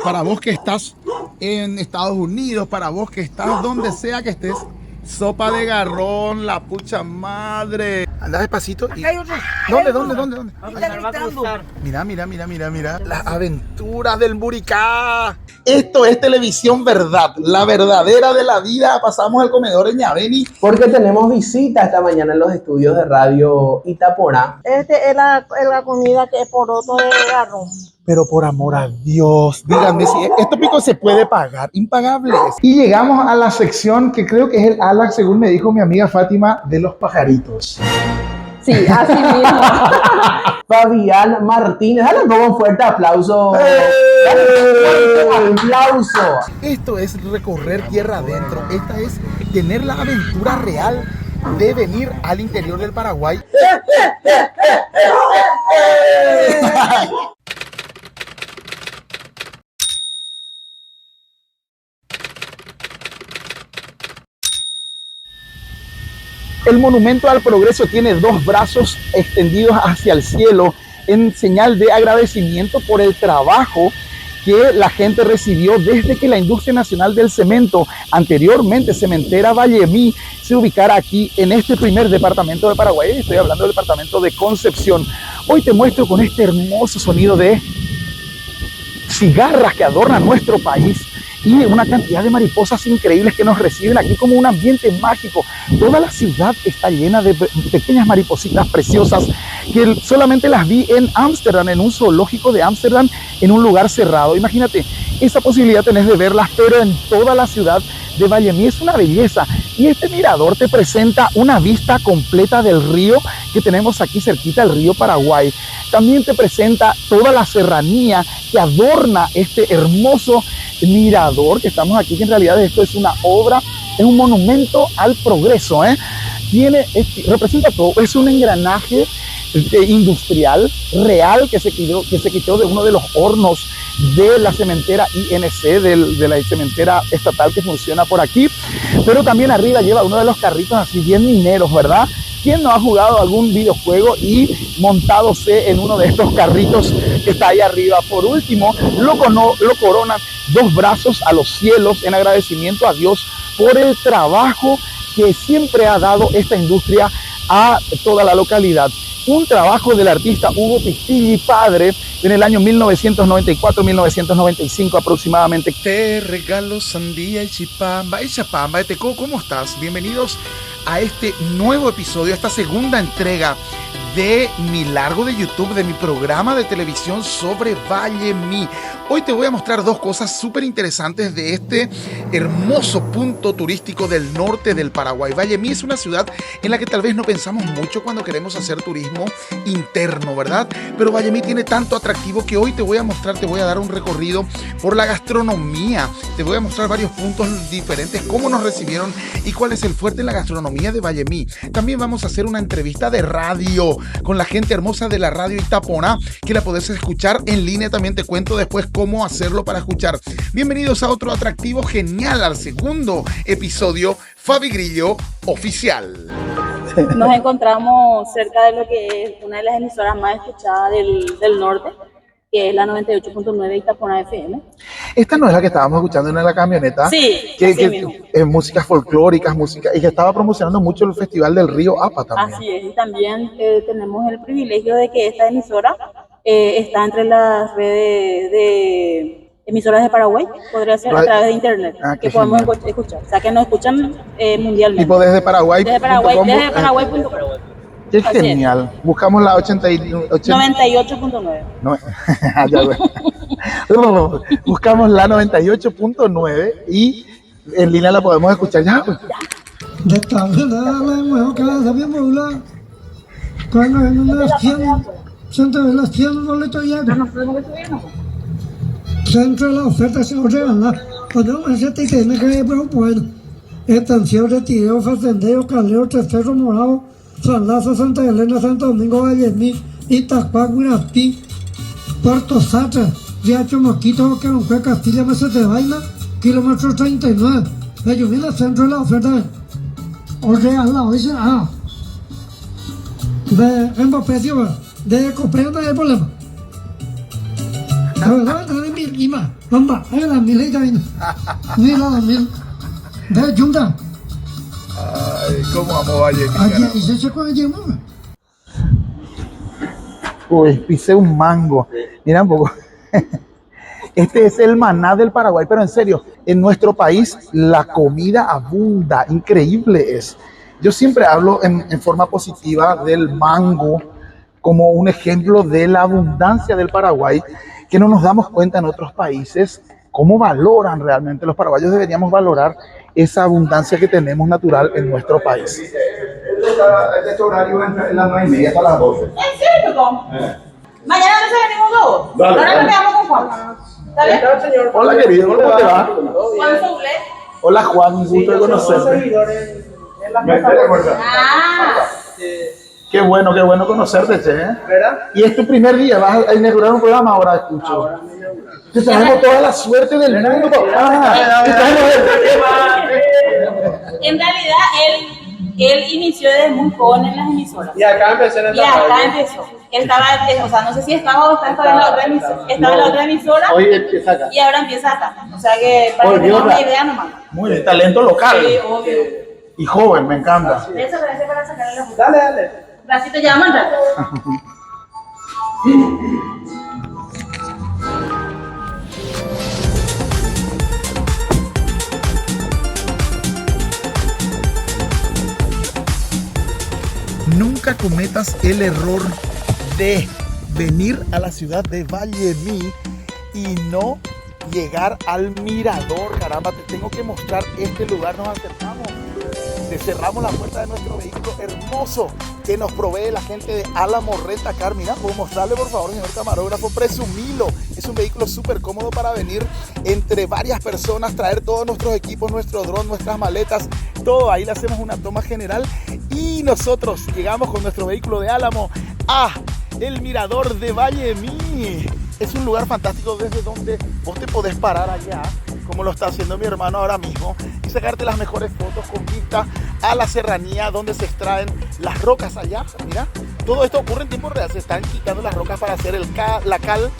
Para vos que estás en Estados Unidos, para vos que estás donde sea que estés, sopa de garrón, la pucha madre. Anda despacito y... ¿Dónde? Mira. Las aventuras del Buricá. Esto es televisión verdad, la verdadera de la vida. Pasamos al comedor de Ñaveni. Porque tenemos visita esta mañana en los estudios de Radio Itaporá. Este es la comida que es poroto de garrón. Pero por amor a Dios, díganme si esto pico se puede pagar, impagables. Y llegamos a la sección que creo que es el ala, según me dijo mi amiga Fátima, de los pajaritos. Sí, así mismo. Fabián Martínez, dale un fuerte aplauso. Dale un fuerte aplauso. Esto es recorrer tierra adentro, esta es tener la aventura real de venir al interior del Paraguay. El monumento al progreso tiene dos brazos extendidos hacia el cielo en señal de agradecimiento por el trabajo que la gente recibió desde que la industria nacional del cemento, anteriormente cementera Vallemí, se ubicara aquí en este primer departamento de Paraguay. Estoy hablando del departamento de Concepción. Hoy te muestro con este hermoso sonido de cigarras que adornan nuestro país y una cantidad de mariposas increíbles que nos reciben aquí como un ambiente mágico. Toda la ciudad está llena de pequeñas maripositas preciosas que solamente las vi en Ámsterdam, en un zoológico de Ámsterdam, en un lugar cerrado. Imagínate, esa posibilidad tenés de verlas, pero en toda la ciudad de Vallemí es una belleza. Y este mirador te presenta una vista completa del río que tenemos aquí cerquita, el río Paraguay. También te presenta toda la serranía que adorna este hermoso mirador que estamos aquí, que en realidad esto es una obra, es un monumento al progreso, representa todo, es un engranaje industrial real que se quitó de uno de los hornos de la cementera INC, de la cementera estatal que funciona por aquí, pero también arriba lleva uno de los carritos así bien mineros, ¿verdad? ¿Quién no ha jugado algún videojuego y montadose en uno de estos carritos que está ahí arriba? Por último, lo coronan dos brazos a los cielos en agradecimiento a Dios por el trabajo que siempre ha dado esta industria a toda la localidad. Un trabajo del artista Hugo Pistilli padre en el año 1994-1995 aproximadamente. Te regalo sandía y chipamba. Chapamba, Teco, ¿cómo estás? Bienvenidos a este nuevo episodio, a esta segunda entrega de mi largo de YouTube, de mi programa de televisión sobre Vallemí. Hoy te voy a mostrar dos cosas súper interesantes de este hermoso punto turístico del norte del Paraguay. Vallemí es una ciudad en la que tal vez no pensamos mucho cuando queremos hacer turismo interno, ¿verdad? Pero Vallemí tiene tanto atractivo que hoy te voy a mostrar, te voy a dar un recorrido por la gastronomía. Te voy a mostrar varios puntos diferentes, cómo nos recibieron y cuál es el fuerte en la gastronomía de Vallemí. También vamos a hacer una entrevista de radio con la gente hermosa de la radio Itaporá, que la podés escuchar en línea. También te cuento después cómo hacerlo para escuchar. Bienvenidos a otro atractivo genial, al segundo episodio Fabi Grillo Oficial. Nos encontramos cerca de lo que es una de las emisoras más escuchadas del norte, que es la 98.9 Itaporá FM. Esta no es la que estábamos escuchando en la camioneta. Sí, que músicas folclóricas, música, y que estaba promocionando mucho el Festival del Río APA también. Así es, y también tenemos el privilegio de que esta emisora está entre las redes de emisoras de Paraguay, podría ser a través de internet, que podemos escuchar. O sea, que nos escuchan mundialmente. Tipo desde Paraguay. Desde Paraguay.com. Qué genial. Buscamos la 98.9. Buscamos la 98.9 y en línea la podemos escuchar ya. Centro de la oferta se ordena. Cuando se te tiene que ir, pero bueno. Estación Retiro, Facendeo, Caleo, Tercero Morado, San Lazo, Santa Elena, Santo Domingo, Vallemí, Itapá, Guirapí, Puerto Satra, Riacho Moquito, Queronque, Castilla, Mesa de Vaina, kilómetro 39. Ellos vienen al centro de la oferta. Ordena, dice, de mismo precio, de comprar no hay problema. La verdad, Vamos, ahí la mil y también. Mira la mil. Ve, junta. Ay, cómo amo Valle Mí. Aquí se con el mundo. Uy, pisé un mango. Mira un poco. Este es el maná del Paraguay, pero en serio, en nuestro país la comida abunda, increíble es. Yo siempre hablo en forma positiva del mango como un ejemplo de la abundancia del Paraguay, que no nos damos cuenta en otros países cómo valoran realmente. Los paraguayos deberíamos valorar esa abundancia que tenemos natural en nuestro país. Este horario entra en las 9:30 hasta las 12. ¿En serio, Tom? Mañana no se venimos todos. Dale, Ahora dale. nos quedamos con Juan. ¿Está bien? Hola querido, ¿cómo te va? Juan Soulet. Hola Juan, un gusto de conocerte. Me espera, fuerza. Ah. Qué bueno conocerte, che. ¿Verdad? Y es tu primer día, vas a inaugurar un programa ahora, escucho. Te traemos toda la suerte del mundo, papá. En realidad, él inició desde muy joven en las emisoras. Y acá empecé en el Y acá empezó. Él estaba, o sea, no sé si estaba o está en la otra emisora. Estaba en la otra emisora. Hoy empieza acá. Y ahora empieza acá. O sea que para que tengamos una idea nomás. Muy bien, talento local. Sí, obvio. Y joven, me encanta. Eso gracias para sacarle la foto. Dale. Bracito ya manda. Nunca cometas el error de venir a la ciudad de Valle Mí y no llegar al mirador. Caramba, te tengo que mostrar este lugar. Nos acercamos, le cerramos la puerta de nuestro vehículo hermoso que nos provee la gente de Álamo Rentacar. Mira, puedo mostrarle, por favor, señor camarógrafo, presumilo. Es un vehículo súper cómodo para venir entre varias personas, traer todos nuestros equipos, nuestro dron, nuestras maletas, todo. Ahí le hacemos una toma general y nosotros llegamos con nuestro vehículo de Álamo a el mirador de Valle Mí. Es un lugar fantástico desde donde vos te podés parar allá, como lo está haciendo mi hermano ahora mismo, y sacarte las mejores fotos con vista a la serranía donde se extraen las rocas allá. Mira, todo esto ocurre en tiempo real. Se están quitando las rocas para hacer la cal,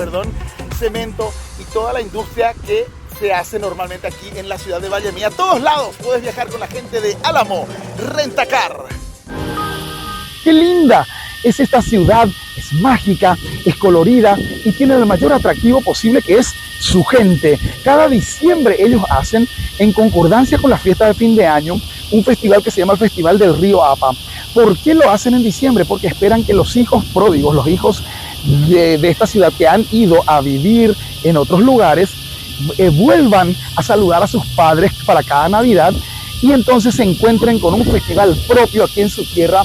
cemento y toda la industria que se hace normalmente aquí en la ciudad de Valle Mí. A todos lados puedes viajar con la gente de Álamo Rentacar. ¡Qué linda es esta ciudad! Es mágica, es colorida y tiene el mayor atractivo posible, que es su gente. Cada diciembre ellos hacen, en concordancia con la fiesta de fin de año, un festival que se llama el Festival del Río Apa. ¿Por qué lo hacen en diciembre? Porque esperan que los hijos pródigos, los hijos de esta ciudad que han ido a vivir en otros lugares, vuelvan a saludar a sus padres para cada Navidad y entonces se encuentren con un festival propio aquí en su tierra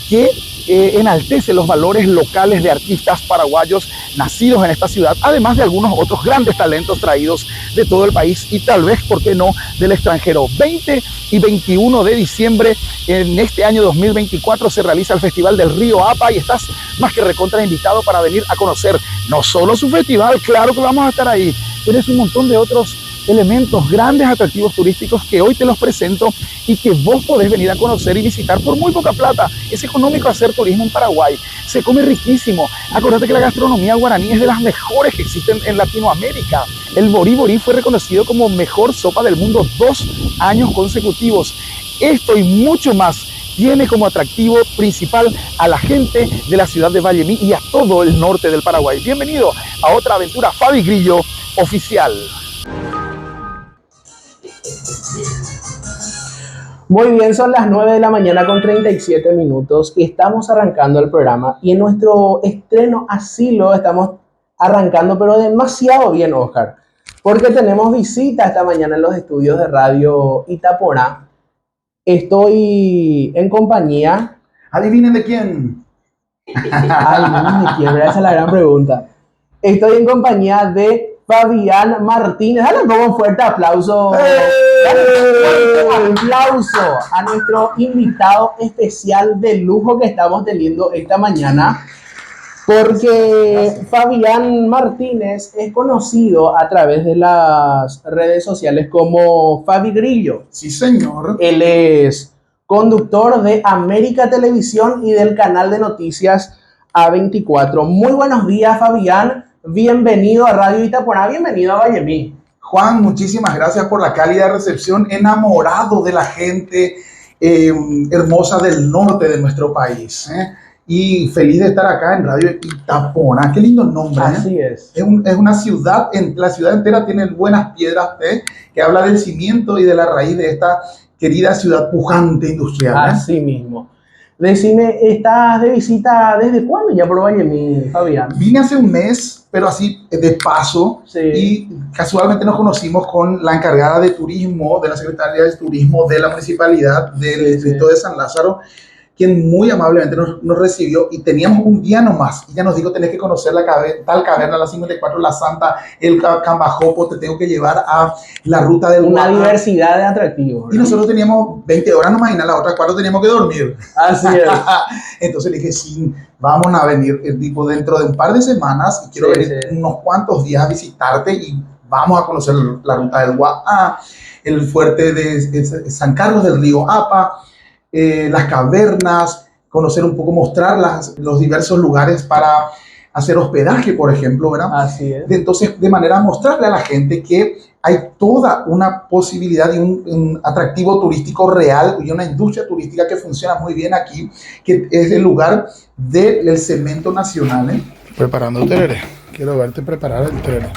que enaltece los valores locales de artistas paraguayos nacidos en esta ciudad, además de algunos otros grandes talentos traídos de todo el país y tal vez, ¿por qué no?, del extranjero. 20 y 21 de diciembre en este año 2024 se realiza el Festival del Río Apa y estás más que recontra invitado para venir a conocer no solo su festival, claro que vamos a estar ahí, tienes un montón de otros elementos, grandes atractivos turísticos que hoy te los presento y que vos podés venir a conocer y visitar por muy poca plata. Es económico hacer turismo en Paraguay, se come riquísimo. Acordate que la gastronomía guaraní es de las mejores que existen en Latinoamérica. El borí borí fue reconocido como mejor sopa del mundo 2 años consecutivos. Esto y mucho más tiene como atractivo principal a la gente de la ciudad de Valle Mí y a todo el norte del Paraguay. Bienvenido a otra aventura Fabi Grillo oficial. Muy bien, son las 9 de la mañana con 37 minutos y estamos arrancando el programa. Y en nuestro estreno asilo estamos arrancando, pero demasiado bien, Oscar, porque tenemos visita esta mañana en los estudios de Radio Itaporá. Estoy en compañía... ¿Adivinen de quién? Adivinen de quién, esa es la gran pregunta. Estoy en compañía de Fabián Martínez. Dale un fuerte aplauso. Dale un fuerte aplauso a nuestro invitado especial de lujo que estamos teniendo esta mañana, porque Fabián Martínez es conocido a través de las redes sociales como Fabi Grillo. Sí, señor. Él es conductor de América Televisión y del canal de noticias A24. Muy buenos días, Fabián. Bienvenido a Radio Itaporá, bienvenido a Valle Mí. Juan, muchísimas gracias por la cálida recepción, enamorado de la gente hermosa del norte de nuestro país. Y feliz de estar acá en Radio Itapona. Qué lindo nombre. Así es. Es una ciudad, la ciudad entera tiene buenas piedras, que habla del cimiento y de la raíz de esta querida ciudad pujante industrial. Así mismo. Decime, ¿estás de visita desde cuándo ya por Vallemí, Fabián? Vine hace un mes, pero así de paso, Sí. y casualmente nos conocimos con la encargada de turismo, de la Secretaría de Turismo de la Municipalidad del Distrito de San Lázaro, quien muy amablemente nos recibió, y teníamos un día nomás. Y ella nos dijo: tenés que conocer tal caverna, la 54, la Santa, el Cambajopo, te tengo que llevar a la ruta del Una Guapa. diversidad de atractivos, Y ¿verdad? nosotros teníamos 20 horas nomás, y las otras 4 teníamos que dormir. Así es. Entonces le dije: sí, vamos a venir tipo dentro de un par de semanas, y quiero venir unos cuantos días a visitarte, y vamos a conocer la ruta del Guapa, el fuerte de San Carlos del Río Apa, las cavernas, conocer un poco, mostrar los diversos lugares para hacer hospedaje, por ejemplo, ¿verdad? Así es. Entonces, de manera a mostrarle a la gente que hay toda una posibilidad y un atractivo turístico real y una industria turística que funciona muy bien aquí, que es el lugar del cemento nacional. Preparando tereré. Quiero verte preparar el tereré.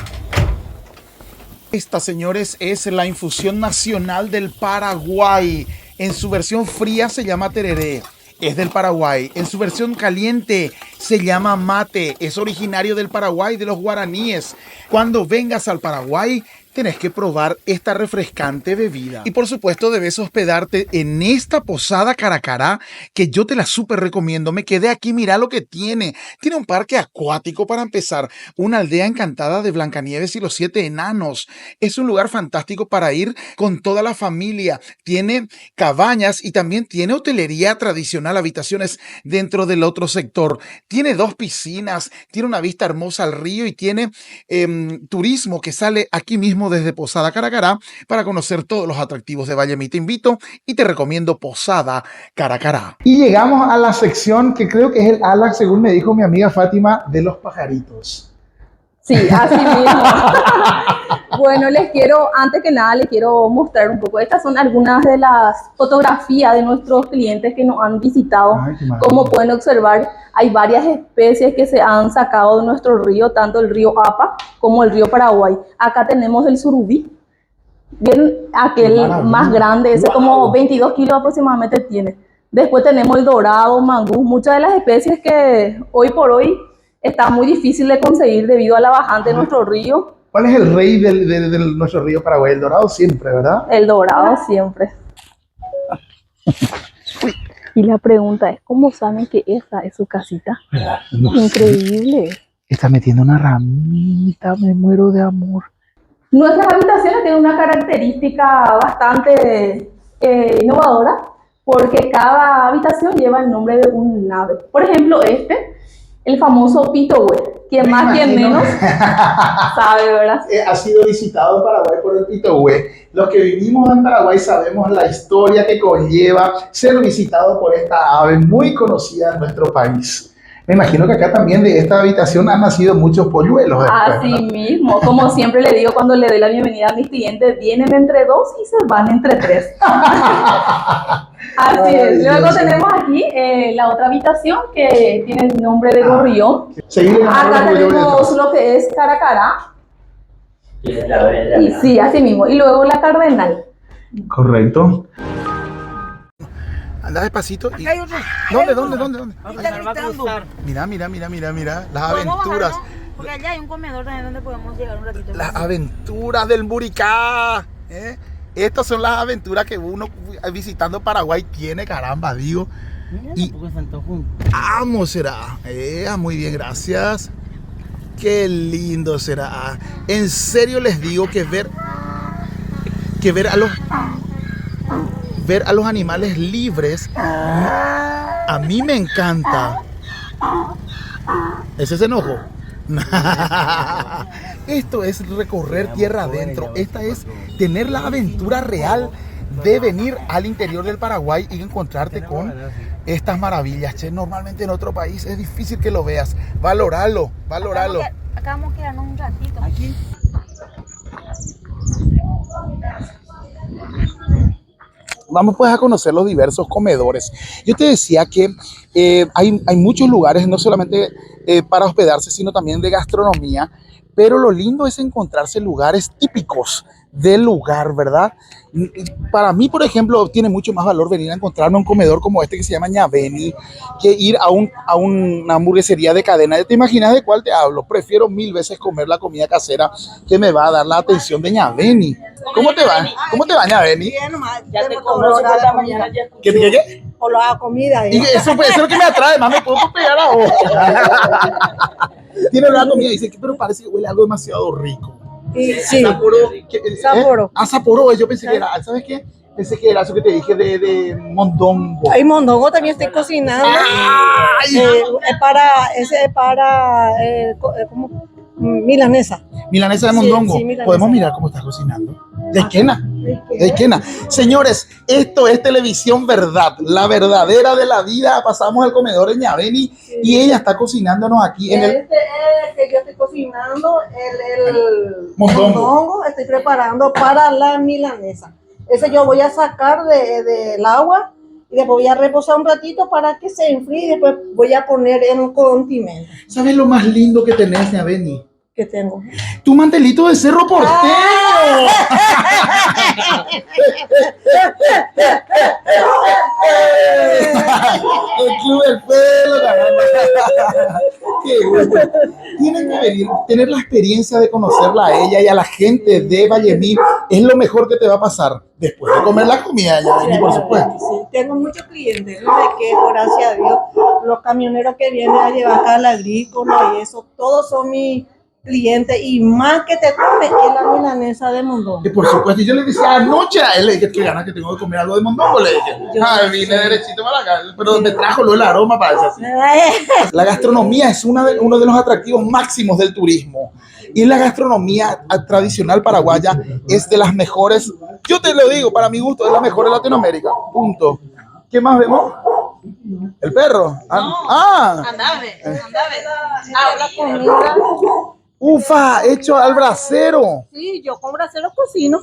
Esta, señores, es la infusión nacional del Paraguay. En su versión fría se llama tereré. Es del Paraguay. En su versión caliente se llama mate. Es originario del Paraguay, de los guaraníes. Cuando vengas al Paraguay, tenés que probar esta refrescante bebida. Y por supuesto debes hospedarte en esta posada Caracará, que yo te la súper recomiendo. Me quedé aquí, mira lo que tiene. Tiene un parque acuático para empezar, una aldea encantada de Blancanieves y los 7 enanos. Es un lugar fantástico para ir con toda la familia. Tiene cabañas y también tiene hotelería tradicional, habitaciones dentro del otro sector. Tiene 2 piscinas, tiene una vista hermosa al río y tiene turismo que sale aquí mismo desde Posada Caracará para conocer todos los atractivos de Vallemí. Te invito y te recomiendo Posada Caracará. Y llegamos a la sección que creo que es el ala, según me dijo mi amiga Fátima, de los pajaritos. Sí, así mismo. Bueno, antes que nada, les quiero mostrar un poco. Estas son algunas de las fotografías de nuestros clientes que nos han visitado. Ay, como pueden observar, hay varias especies que se han sacado de nuestro río, tanto el río Apa como el río Paraguay. Acá tenemos el surubí, bien, aquel más grande, ese como 22 kilos aproximadamente tiene. Después tenemos el dorado, mangú, muchas de las especies que hoy por hoy está muy difícil de conseguir debido a la bajante de nuestro río. ¿Cuál es el rey de nuestro río Paraguay? El dorado siempre, ¿verdad? El dorado siempre. Y la pregunta es, ¿cómo saben que esa es su casita? No Increíble. sé. Está metiendo una ramita, me muero de amor. Nuestras habitaciones tienen una característica bastante innovadora, porque cada habitación lleva el nombre de un ave. Por ejemplo, el famoso pitohue, quien más, quien menos sabe, ¿verdad? Ha sido visitado en Paraguay por el pitohue. Los que vivimos en Paraguay sabemos la historia que conlleva ser visitado por esta ave muy conocida en nuestro país. Me imagino que acá también de esta habitación han nacido muchos polluelos. Así mismo, como siempre le digo cuando le doy la bienvenida a mis clientes, vienen entre 2 y se van entre 3. Así es. Luego tenemos aquí la otra habitación que tiene el nombre de gorrión. Acá tenemos lo que es Caracará. Y sí, así mismo. Y luego la cardenal. Correcto. Anda despacito. Y... ¿Dónde? Mira. Las aventuras. Porque allá hay un comedor también donde podemos llegar un ratito. Las aventuras del Buricá. Estas son las aventuras que uno visitando Paraguay tiene, caramba, digo. Y vamos, será. Muy bien, gracias. Qué lindo será. En serio les digo que ver a los animales libres a mí me encanta. ¿Ese es enojo? Esto es recorrer tierra adentro. Esta es tener la aventura real de venir al interior del Paraguay y encontrarte con estas maravillas. Che, normalmente en otro país es difícil que lo veas. Valóralo. Acá vamos a quedarnos un ratito. Aquí. vamos pues a conocer los diversos comedores. Yo te decía que hay muchos lugares, no solamente para hospedarse, sino también de gastronomía, pero lo lindo es encontrarse lugares típicos del lugar, ¿verdad? Para mí, por ejemplo, tiene mucho más valor venir a encontrarme un comedor como este que se llama Ñaveni, que ir a una hamburguesería de cadena. ¿Te imaginas de cuál te hablo? Prefiero 1000 veces comer la comida casera que me va a dar la atención de Ñaveni. ¿Cómo te va? ¿Cómo te va, Ñaveni? Bien, nomás. Ya te conozco esta mañana. ¿Qué? O la comida. Y eso es lo que me atrae, más me puedo pegar a vos. Tiene la comida, dice, pero parece que huele algo demasiado rico. Sí. Sapporo. Sapporo, yo pensé que era, ¿sabes qué? Pensé que era eso que te dije de mondongo. Hay mondongo también estoy cocinando. Es para ¿cómo? Milanesa. Milanesa de mondongo. Sí, milanesa. Podemos mirar cómo estás cocinando. De esquena. Señores, esto es televisión verdad, la verdadera de la vida. Pasamos al comedor en Ñaveni y ella está cocinándonos aquí en el... Este es el que yo estoy cocinando, el mondongo. Estoy preparando para la milanesa. Ese yo voy a sacar del agua y después voy a reposar un ratito para que se enfríe y después voy a poner en un condimento. ¿Sabes lo más lindo que tenés, Ñaveni? Que tengo. Tu mantelito de Cerro Porteño. El club del pelo, caramba. Qué bueno. Tienen que venir, tener la experiencia de conocerla a ella y a la gente de Vallemí. Es lo mejor que te va a pasar después de comer la comida, Ñaveni, por supuesto. Sí, tengo muchos clientes, no me quejo, gracias a Dios. Los camioneros que vienen a llevar al agrícola y eso, todos son mis clientes y más que te come es la milanesa de mondongo. Y por supuesto, y yo le decía anoche a él, le dije, qué ganas que tengo de comer algo de mondongo, le dije, vine derechito para acá, pero me trajo lo el aroma para eso así. La gastronomía es uno de los atractivos máximos del turismo y la gastronomía tradicional paraguaya es de las mejores, yo te lo digo, para mi gusto, es la mejor de Latinoamérica, punto. ¿Qué más vemos? ¿El perro? Andame. La comida. Ufa, hecho al brasero. Sí, yo con brasero cocino.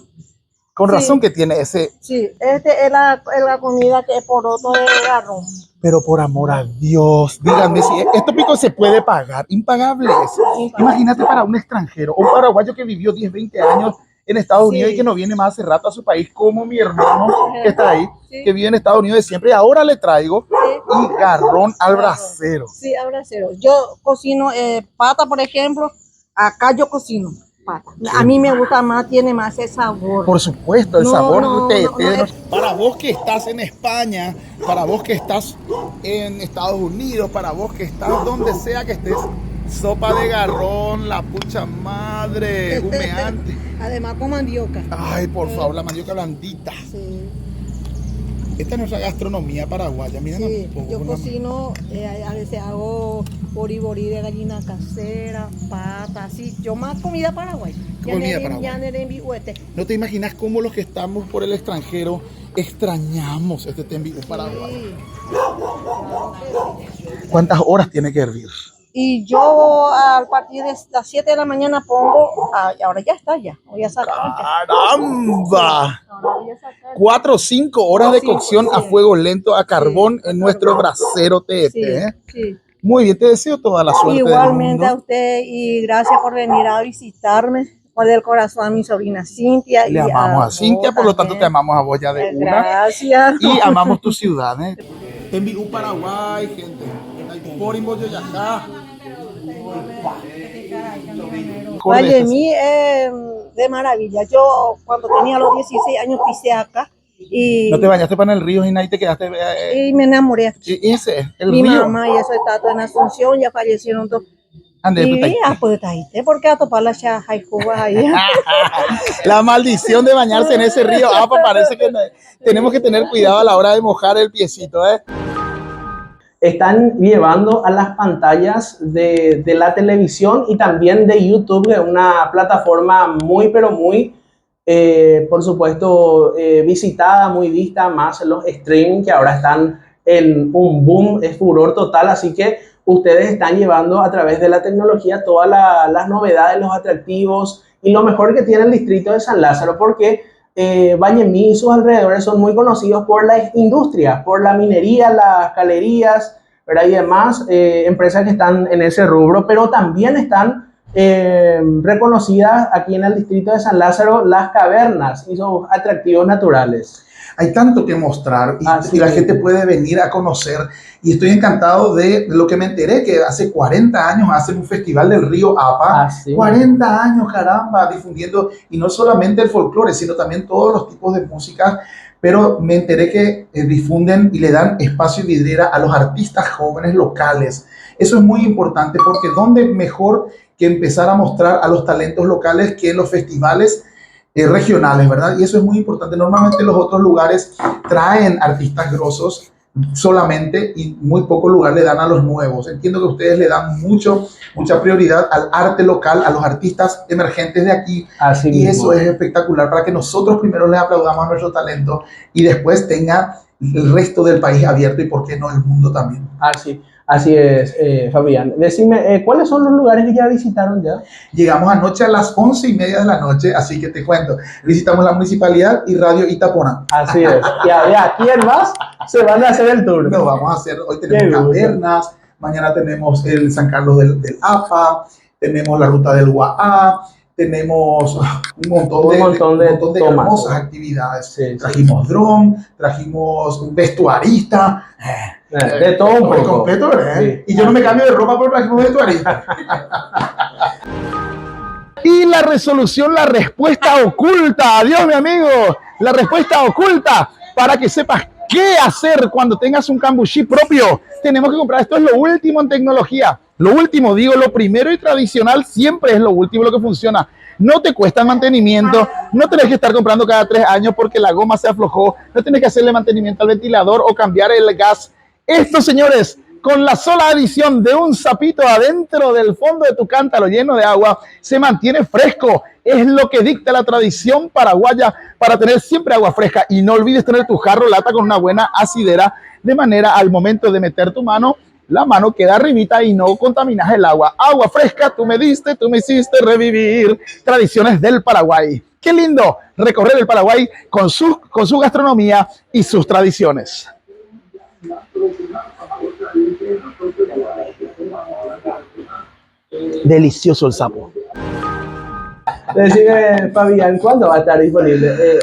Con razón que tiene ese. Sí, este es la comida que es poroto de garrón. Pero por amor a Dios, díganme si esto pico se puede pagar. Impagable es. Imagínate para un extranjero, un paraguayo que vivió 10, 20 años en Estados Unidos y que no viene más hace rato a su país, como mi hermano que está ahí, que vive en Estados Unidos de siempre. Y ahora le traigo y garrón al brasero. Sí, al brasero. Yo cocino pata, por ejemplo. Acá yo cocino pata. A mí me gusta más, tiene más ese sabor. Por supuesto, el sabor. No, Para vos que estás en España, para vos que estás en Estados Unidos, para vos que estás donde sea que estés, sopa de garrón, la pucha madre, humeante. Además con mandioca. Ay, por favor, la mandioca blandita. Sí. Esta es nuestra gastronomía paraguaya. Mira, Sí, yo cocino, a veces hago boriborí de gallina casera, pata, así. Yo más comida paraguaya. Comida paraguaya. No te imaginas cómo los que estamos por el extranjero extrañamos este tembiú paraguayo. ¿Cuántas horas tiene que hervir? Y yo a partir de las 7 de la mañana pongo, y ahora ya está, ya. Voy a sacar. ¡Caramba! 4 o 5 horas de cocción a fuego lento, a carbón en nuestro brasero TET. Sí. Muy bien, te deseo toda la suerte. Igualmente a usted y gracias por venir a visitarme. Con el corazón a mi sobrina Cintia. Le amamos a Cintia, por lo tanto te amamos a vos ya de una. Gracias. Y amamos tu ciudad. Tembiú Paraguay, gente. Porimbo Yoyacá. Vallemí es de maravilla. Yo cuando tenía los 16 años pisé acá y... ¿No te bañaste para el río y ahí te quedaste? Y me enamoré aquí. ¿Y ese es el Mi río? mamá y eso está todo en Asunción, ya fallecieron dos. Y pues ahí, porque a topar las chajas y jugas ahí. La maldición de bañarse en ese río. Parece que tenemos que tener cuidado a la hora de mojar el piecito, Están llevando a las pantallas de la televisión y también de YouTube, una plataforma muy, pero muy, por supuesto, visitada, muy vista, más los streaming que ahora están en un boom, es furor total, así que ustedes están llevando a través de la tecnología todas las novedades, los atractivos y lo mejor que tiene el distrito de San Lázaro, porque Bañemí y sus alrededores son muy conocidos por la industria, por la minería, las galerías, ¿verdad? Y demás empresas que están en ese rubro, pero también están reconocidas aquí en el distrito de San Lázaro las cavernas y sus atractivos naturales. Hay tanto que mostrar y la gente puede venir a conocer. Y estoy encantado de lo que me enteré, que hace 40 años hacen un festival del río Apa. 40 años, caramba, difundiendo, y no solamente el folclore, sino también todos los tipos de música. Pero me enteré que difunden y le dan espacio y vidriera a los artistas jóvenes locales. Eso es muy importante porque ¿dónde mejor que empezar a mostrar a los talentos locales que en los festivales regionales, ¿verdad? Y eso es muy importante. Normalmente los otros lugares traen artistas grosos solamente y muy poco lugar le dan a los nuevos. Entiendo que ustedes le dan mucha prioridad al arte local, a los artistas emergentes de aquí. Así y mismo. eso es espectacular para que nosotros primero les aplaudamos a nuestro talento y después tenga el resto del país abierto y por qué no el mundo también. Así es, Fabián. Decime, ¿cuáles son los lugares que ya visitaron ya? Llegamos anoche a las 11:30 de la noche, así que te cuento. Visitamos la municipalidad y Radio Itapona. Así es. Y a quién más se van a hacer el tour. No, vamos a hacer, hoy tenemos cavernas, mañana tenemos el San Carlos del APA, tenemos la ruta del UAA, tenemos un montón de hermosas actividades. Sí, trajimos dron, trajimos un vestuarista. De todo un poco. Completo, ¿verdad? Sí. Y yo no me cambio de ropa porque trajimos vestuarista. Y la resolución, la respuesta oculta. Adiós, mi amigo. La respuesta oculta para que sepas qué hacer cuando tengas un cambuchí propio. Tenemos que comprar. Esto es lo último en tecnología. Lo último, digo, lo primero y tradicional siempre es lo último, lo que funciona. No te cuesta el mantenimiento, no tenés que estar comprando cada 3 años porque la goma se aflojó, no tienes que hacerle mantenimiento al ventilador o cambiar el gas. Esto, señores, con la sola adición de un sapito adentro del fondo de tu cántaro lleno de agua, se mantiene fresco. Es lo que dicta la tradición paraguaya para tener siempre agua fresca. Y no olvides tener tu jarro lata con una buena asidera, de manera al momento de meter tu mano, la mano queda arribita y no contaminas el agua. Agua fresca, tú me diste, tú me hiciste revivir. Tradiciones del Paraguay. Qué lindo recorrer el Paraguay con su gastronomía y sus tradiciones. Delicioso el sapo. Decime, Fabián, ¿cuándo va a estar disponible?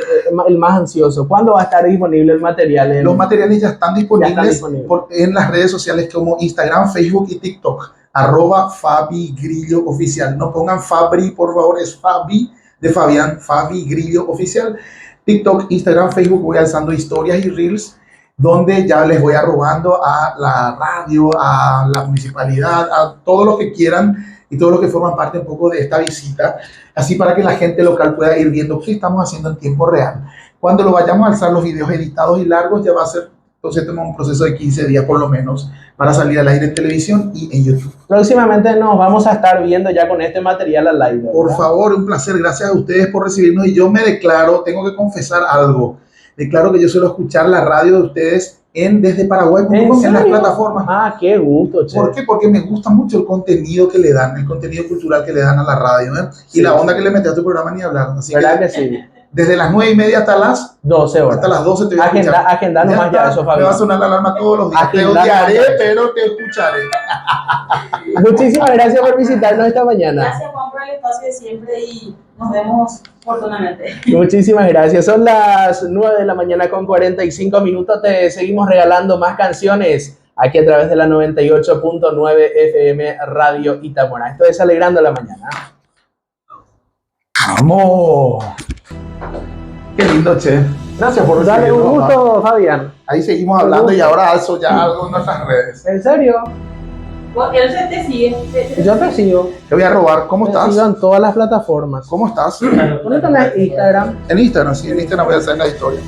El más ansioso, ¿cuándo va a estar disponible el material? Los materiales ya están disponibles en las redes sociales como Instagram, Facebook y TikTok. @FabiGrillo Oficial. No pongan Fabri, por favor, es Fabi de Fabián, Fabi Grillo Oficial. TikTok, Instagram, Facebook, voy alzando historias y reels donde ya les voy arrobando a la radio, a la municipalidad, a todos los que quieran y todos los que forman parte un poco de esta visita, así para que la gente local pueda ir viendo qué estamos haciendo en tiempo real. Cuando lo vayamos a alzar los videos editados y largos, ya va a ser, entonces tenemos un proceso de 15 días por lo menos para salir al aire en televisión y en YouTube. Próximamente nos vamos a estar viendo ya con este material al aire, ¿verdad? Por favor, un placer, gracias a ustedes por recibirnos y yo me declaro, tengo que confesar algo, declaro que yo suelo escuchar la radio de ustedes desde Paraguay en las plataformas. Ah, qué gusto, che. ¿Por qué? Porque me gusta mucho el contenido que le dan, el contenido cultural que le dan a la radio, ¿eh? Sí. Y la onda que le metes a tu programa ni hablar. Así ¿Verdad que sí? Desde las 9:30 hasta las 12 horas. Hasta las 12 te voy a escuchar. Agenda nomás ya eso, Fabián. Me va a sonar la alarma todos los días. Te odiaré, pero te escucharé. Muchísimas gracias por visitarnos esta mañana. Gracias, Juan, por el espacio de siempre y nos vemos oportunamente. Muchísimas gracias. Son las 9 de la mañana con 45 minutos. Te seguimos regalando más canciones aquí a través de la 98.9 FM Radio Itapona. Esto es Alegrando la Mañana. ¡Vamos! Qué lindo, che. Gracias por Dale un recibirnos, gusto, Fabián. Ahí seguimos hablando y ahora alzo ya algo en nuestras redes. ¿En serio? Él te sigue. Yo te sigo. Te voy a robar. ¿Cómo Te estás? sigo en todas las plataformas. ¿Cómo estás? Ponete en Instagram. En Instagram, sí, en Instagram voy a hacer la historia.